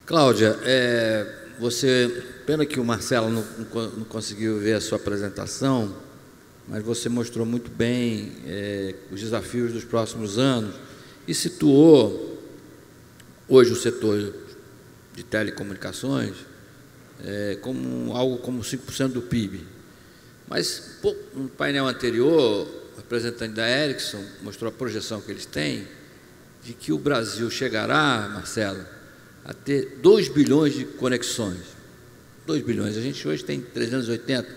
Cláudia, pena que o Marcelo não conseguiu ver a sua apresentação, mas você mostrou muito bem os desafios dos próximos anos e situou hoje o setor de telecomunicações como algo como 5% do PIB. Mas no painel anterior, o representante da Ericsson mostrou a projeção que eles têm de que o Brasil chegará, Marcelo, a ter 2 bilhões de conexões. 2 bilhões. A gente hoje tem 380,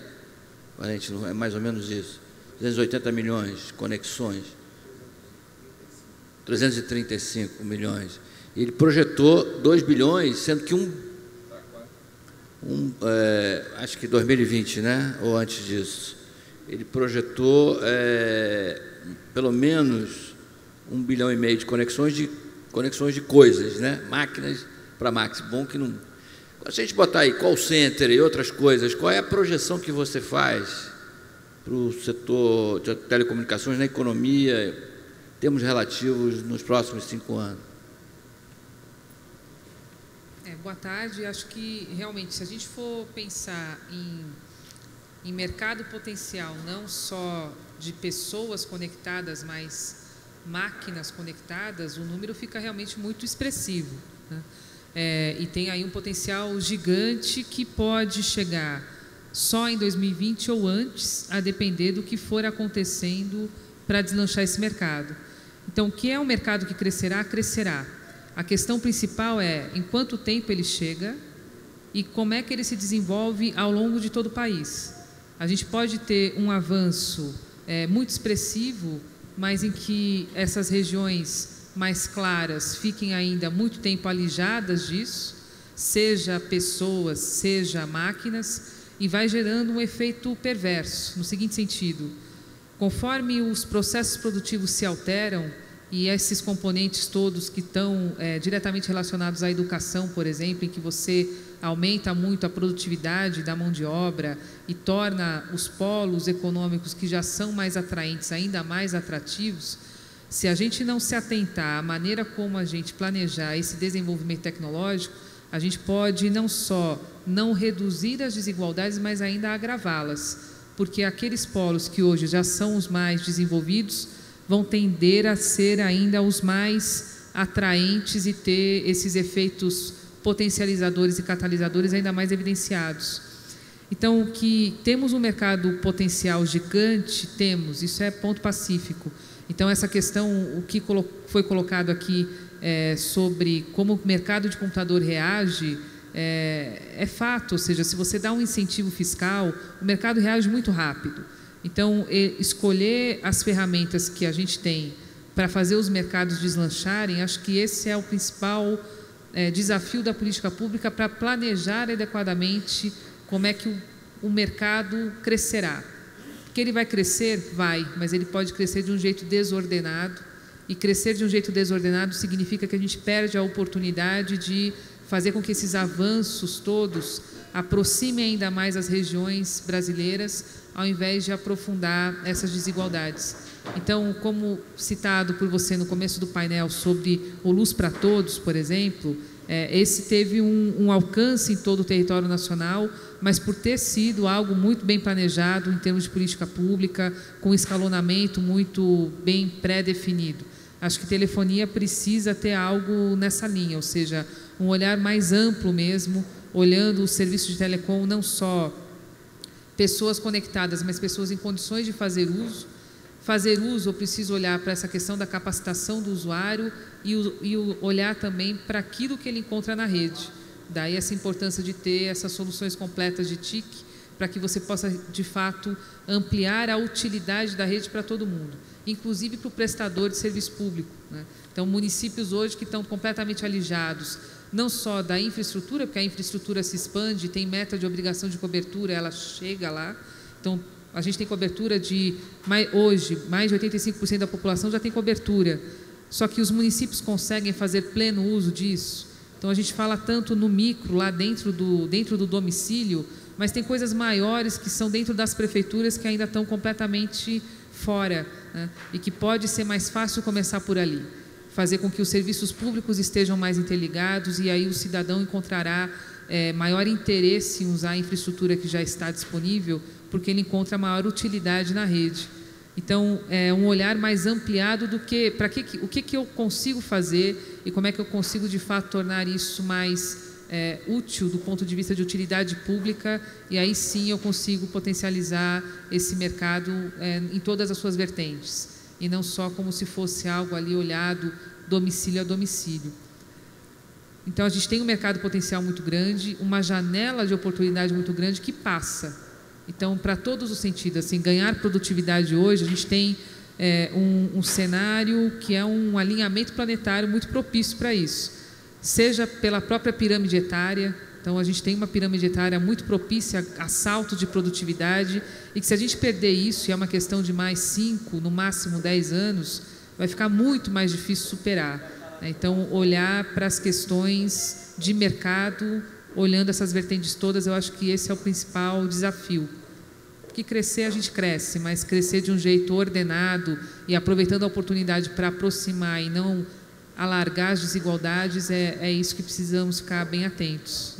a gente não é mais ou menos isso. 380 milhões de conexões. 335 milhões. Ele projetou 2 bilhões, sendo que acho que 2020, né? Ou antes disso. Ele projetou pelo menos 1,5 bilhão de conexões de coisas, né? Máquinas para máquinas. Bom que não. Se a gente botar aí call center e outras coisas, qual é a projeção que você faz para o setor de telecomunicações na economia, em termos relativos, nos próximos 5 anos? Boa tarde. Acho que, realmente, se a gente for pensar em mercado potencial, não só de pessoas conectadas, mas máquinas conectadas, o número fica realmente muito expressivo, né? E tem aí um potencial gigante que pode chegar só em 2020 ou antes, a depender do que for acontecendo para deslanchar esse mercado. Então, o que é um mercado que crescerá, crescerá. A questão principal é em quanto tempo ele chega e como é que ele se desenvolve ao longo de todo o país. A gente pode ter um avanço muito expressivo, mas em que essas regiões mais claras fiquem ainda muito tempo alijadas disso, seja pessoas, seja máquinas, e vai gerando um efeito perverso, no seguinte sentido: conforme os processos produtivos se alteram, e esses componentes todos que estão diretamente relacionados à educação, por exemplo, em que você aumenta muito a produtividade da mão de obra e torna os polos econômicos que já são mais atraentes ainda mais atrativos, se a gente não se atentar à maneira como a gente planejar esse desenvolvimento tecnológico, a gente pode não só não reduzir as desigualdades, mas ainda agravá-las, porque aqueles polos que hoje já são os mais desenvolvidos vão tender a ser ainda os mais atraentes e ter esses efeitos potencializadores e catalisadores ainda mais evidenciados. Então, que temos um mercado potencial gigante, temos, isso é ponto pacífico. Então, essa questão, o que foi colocado aqui sobre como o mercado de computador reage, é fato, ou seja, se você dá um incentivo fiscal, o mercado reage muito rápido. Então, escolher as ferramentas que a gente tem para fazer os mercados deslancharem, acho que esse é o principal desafio da política pública para planejar adequadamente como é que o mercado crescerá. Que ele vai crescer? Vai, mas ele pode crescer de um jeito desordenado, e crescer de um jeito desordenado significa que a gente perde a oportunidade de fazer com que esses avanços todos aproximem ainda mais as regiões brasileiras, ao invés de aprofundar essas desigualdades. Então, como citado por você no começo do painel sobre o Luz para Todos, por exemplo, esse teve um alcance em todo o território nacional, mas por ter sido algo muito bem planejado em termos de política pública, com escalonamento muito bem pré-definido. Acho que telefonia precisa ter algo nessa linha, ou seja, um olhar mais amplo mesmo, olhando o serviço de telecom, não só pessoas conectadas, mas pessoas em condições de fazer uso. Fazer uso, eu preciso olhar para essa questão da capacitação do usuário e olhar também para aquilo que ele encontra na rede. Daí essa importância de ter essas soluções completas de TIC, para que você possa, de fato, ampliar a utilidade da rede para todo mundo, inclusive para o prestador de serviço público, né? Então, municípios hoje que estão completamente alijados, não só da infraestrutura, porque a infraestrutura se expande, tem meta de obrigação de cobertura, ela chega lá. Então, a gente tem cobertura hoje, mais de 85% da população já tem cobertura. Só que os municípios conseguem fazer pleno uso disso. Então, a gente fala tanto no micro, lá dentro do domicílio, mas tem coisas maiores que são dentro das prefeituras que ainda estão completamente fora, né? E que pode ser mais fácil começar por ali. fazer com que os serviços públicos estejam mais interligados, e aí o cidadão encontrará maior interesse em usar a infraestrutura que já está disponível, porque ele encontra maior utilidade na rede. Então, é um olhar mais ampliado do que o que eu consigo fazer e como é que eu consigo, de fato, tornar isso mais útil do ponto de vista de utilidade pública, e aí sim eu consigo potencializar esse mercado em todas as suas vertentes, e não só como se fosse algo ali olhado domicílio a domicílio. Então, a gente tem um mercado potencial muito grande, uma janela de oportunidade muito grande que passa. Então, para todos os sentidos, assim, ganhar produtividade hoje, a gente tem um cenário que é um alinhamento planetário muito propício para isso, seja pela própria pirâmide etária. Então, a gente tem uma pirâmide etária muito propícia a salto de produtividade, e que, se a gente perder isso, e é uma questão de mais 5, no máximo 10 anos, vai ficar muito mais difícil superar. Então, olhar para as questões de mercado, olhando essas vertentes todas, eu acho que esse é o principal desafio. Porque crescer, a gente cresce, mas crescer de um jeito ordenado e aproveitando a oportunidade para aproximar e não alargar as desigualdades, é isso que precisamos ficar bem atentos.